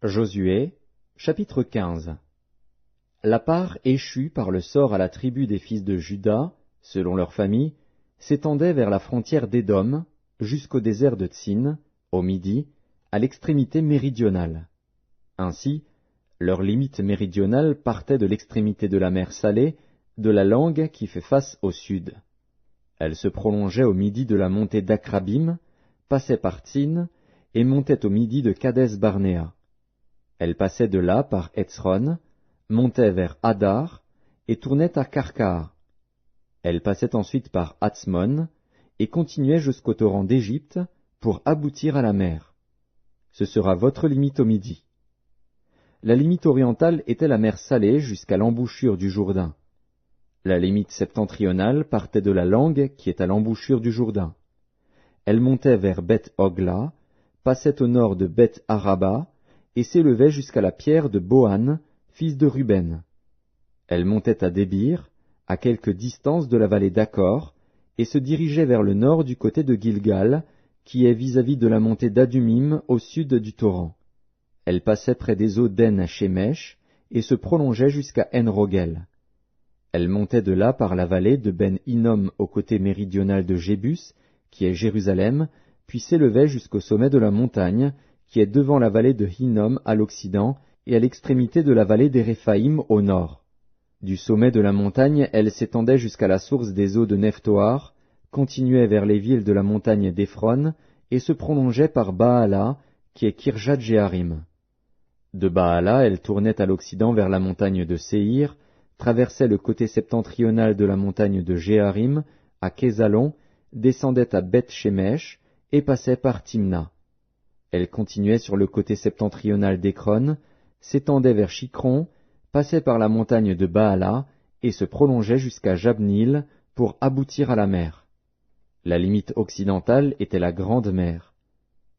Josué, chapitre 15. La part échue par le sort à la tribu des fils de Juda, selon leur famille, s'étendait vers la frontière d'Édom, jusqu'au désert de Tsin, au midi, à l'extrémité méridionale. Ainsi, leur limite méridionale partait de l'extrémité de la mer Salée, de la langue qui fait face au sud. Elle se prolongeait au midi de la montée d'Akrabim, passait par Tsin, et montait au midi de Kades Barnéa. Elle passait de là par Hetzron, montait vers Hadar, et tournait à Karkar. Elle passait ensuite par Hatzmon, et continuait jusqu'au torrent d'Égypte, pour aboutir à la mer. Ce sera votre limite au midi. La limite orientale était la mer Salée jusqu'à l'embouchure du Jourdain. La limite septentrionale partait de la langue qui est à l'embouchure du Jourdain. Elle montait vers Beth-Hogla, passait au nord de Beth-Araba, et s'élevait jusqu'à la pierre de Bohan, fils de Ruben. Elle montait à Débir, à quelque distance de la vallée d'Accor, et se dirigeait vers le nord du côté de Gilgal, qui est vis-à-vis de la montée d'Adumim au sud du torrent. Elle passait près des eaux d'En-Shemesh, et se prolongeait jusqu'à En-Rogel. Elle montait de là par la vallée de Ben-Hinnom au côté méridional de Jébus, qui est Jérusalem, puis s'élevait jusqu'au sommet de la montagne, qui est devant la vallée de Hinnom à l'occident, et à l'extrémité de la vallée des Réphaïm au nord. Du sommet de la montagne, elle s'étendait jusqu'à la source des eaux de Nephtoar, continuait vers les villes de la montagne d'Ephron, et se prolongeait par Baala, qui est Kirjat-Jéarim. De Baala, elle tournait à l'occident vers la montagne de Séhir, traversait le côté septentrional de la montagne de Jéarim, à Kézalon, descendait à Beth-Shemesh, et passait par Timna. Elle continuait sur le côté septentrional d'Écron, s'étendait vers Chicron, passait par la montagne de Baala, et se prolongeait jusqu'à Jabnil pour aboutir à la mer. La limite occidentale était la Grande Mer.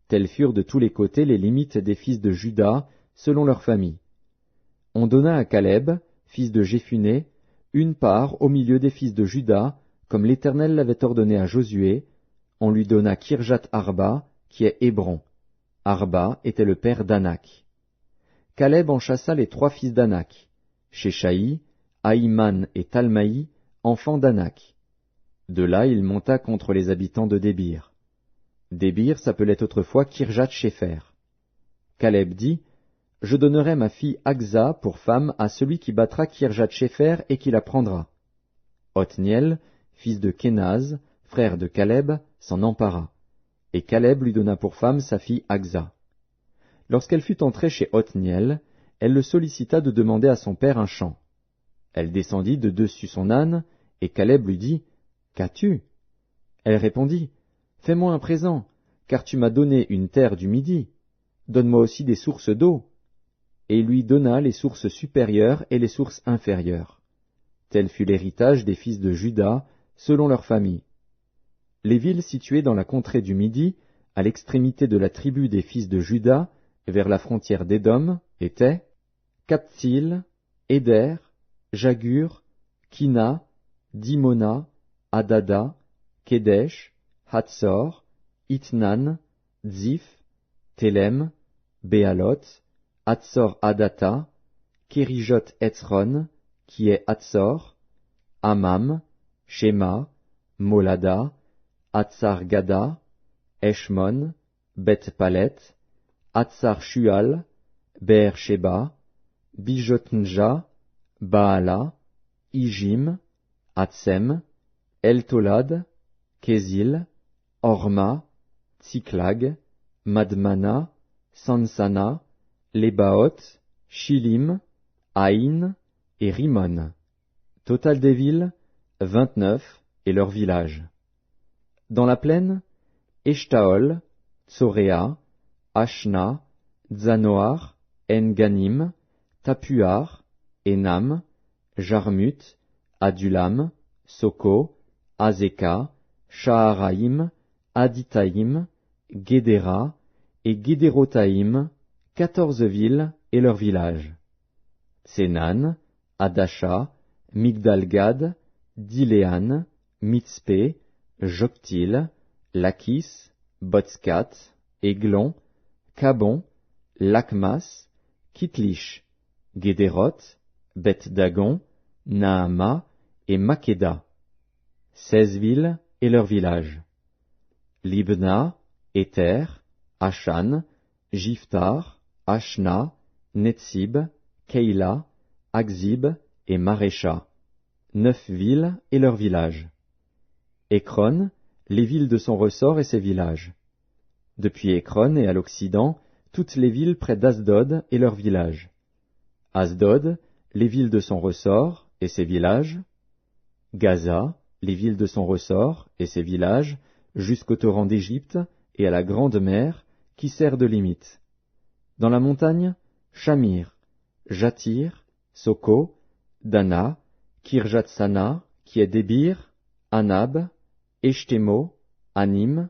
Telles furent de tous les côtés les limites des fils de Juda, selon leur famille. On donna à Caleb, fils de Jéphuné, une part au milieu des fils de Juda, comme l'Éternel l'avait ordonné à Josué. On lui donna Kirjat-Arba, qui est Hébron. Arba était le père d'Anak. Caleb en chassa les 3 fils d'Anak, Sheshaï, Ahiman et Talmaï, enfants d'Anak. De là il monta contre les habitants de Débir. Débir s'appelait autrefois Kirjat-Shépher. Caleb dit, « Je donnerai ma fille Aksa pour femme à celui qui battra Kirjat-Shépher et qui la prendra. » Othniel, fils de Kénaz, frère de Caleb, s'en empara. Et Caleb lui donna pour femme sa fille Aksa. Lorsqu'elle fut entrée chez Othniel, elle le sollicita de demander à son père un champ. Elle descendit de dessus son âne, et Caleb lui dit, « Qu'as-tu » Elle répondit, « Fais-moi un présent, car tu m'as donné une terre du Midi. Donne-moi aussi des sources d'eau. » Et il lui donna les sources supérieures et les sources inférieures. Tel fut l'héritage des fils de Juda, selon leur famille. Les villes situées dans la contrée du Midi, à l'extrémité de la tribu des fils de Juda, vers la frontière d'Édom, étaient Kaptsil, Éder, Jagur, Kina, Dimona, Adada, Kedesh, Hatzor, Itnan, Ziph, Telem, Béalot, Hatzor Adata, Kérijot Hetzron, qui est Hatzor, Amam, Shema, Molada, Hatzar Gada, Eshmon, Beth Palet, Hatzar Shual, Be'er Sheba, Bijotnja, Baala, Ijim, Hatsem, Eltolad, Kézil, Orma, Tsiklag, Madmana, Sansana, Lebaot, Shilim, Aïn et Rimon. Total des villes, 29, et leurs villages. Dans la plaine, Eshtaol, Tsoréa, Ashna, Zanoar, En-Ganim, Tapuar, Enam, Jarmut, Adulam, Soko, Azeka, Shaharaïm, Aditaïm, Guédéra et Guédérotaïm, 14 villes et leurs villages. Tsenan, Adasha, Migdalgad, Diléan, Mitzpé, Joktil, Lakis, Botskat, Églon, Cabon, Lakmas, Kitlish, Guédéroth, Beth-Dagon, Naama et Makeda. 16 villes et leurs villages. Libna, Éther, Ashan, Jiftar, Ashna, Netsib, Keila, Akzib et Marécha. 9 villes et leurs villages. Écron, les villes de son ressort et ses villages. Depuis Écron et à l'occident, toutes les villes près d'Asdod et leurs villages. Asdod, les villes de son ressort et ses villages. Gaza, les villes de son ressort et ses villages, jusqu'au torrent d'Égypte et à la grande mer, qui sert de limite. Dans la montagne, Shamir, Jatir, Soko, Dana, Kirjatsana, qui est Débir, Anab, Eshtemo, Anim,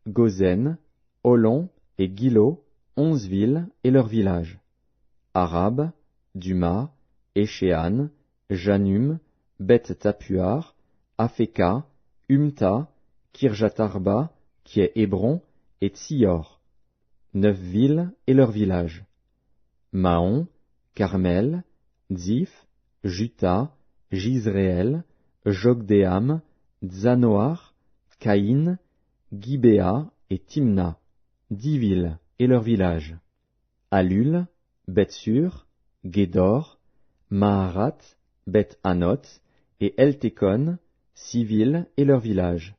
Gozen, Olon et Gilo, 11 villes et leurs villages. Arab, Duma, Échéan, Janum, Beth-Tapuar, Afeka, Umta, Kirjatarba, qui est Hébron, et Tsior. 9 villes et leurs villages. Maon, Carmel, Dzif, Juta, Jizréel, Jogdéam, Zanoar, Caïn, Gibéa et Timna. 10 villes et leurs villages. Alul, Beth-Sur, Gédor, Maharat, Beth-Anot et Eltekon, 6 villes et leurs villages.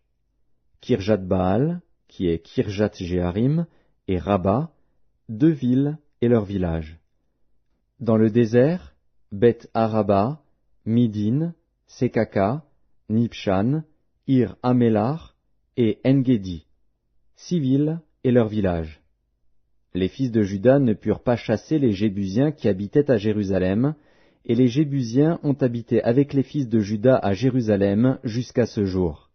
Kirjat-Baal, qui est Kirjat-Jéarim, et Rabat, 2 villes et leurs villages. Dans le désert, Beth-Araba, Midin, Sekaka, Nibshan, Ir-Amélar et Engedi, 6 villes et leurs villages. Les fils de Juda ne purent pas chasser les Jébusiens qui habitaient à Jérusalem, et les Jébusiens ont habité avec les fils de Juda à Jérusalem jusqu'à ce jour.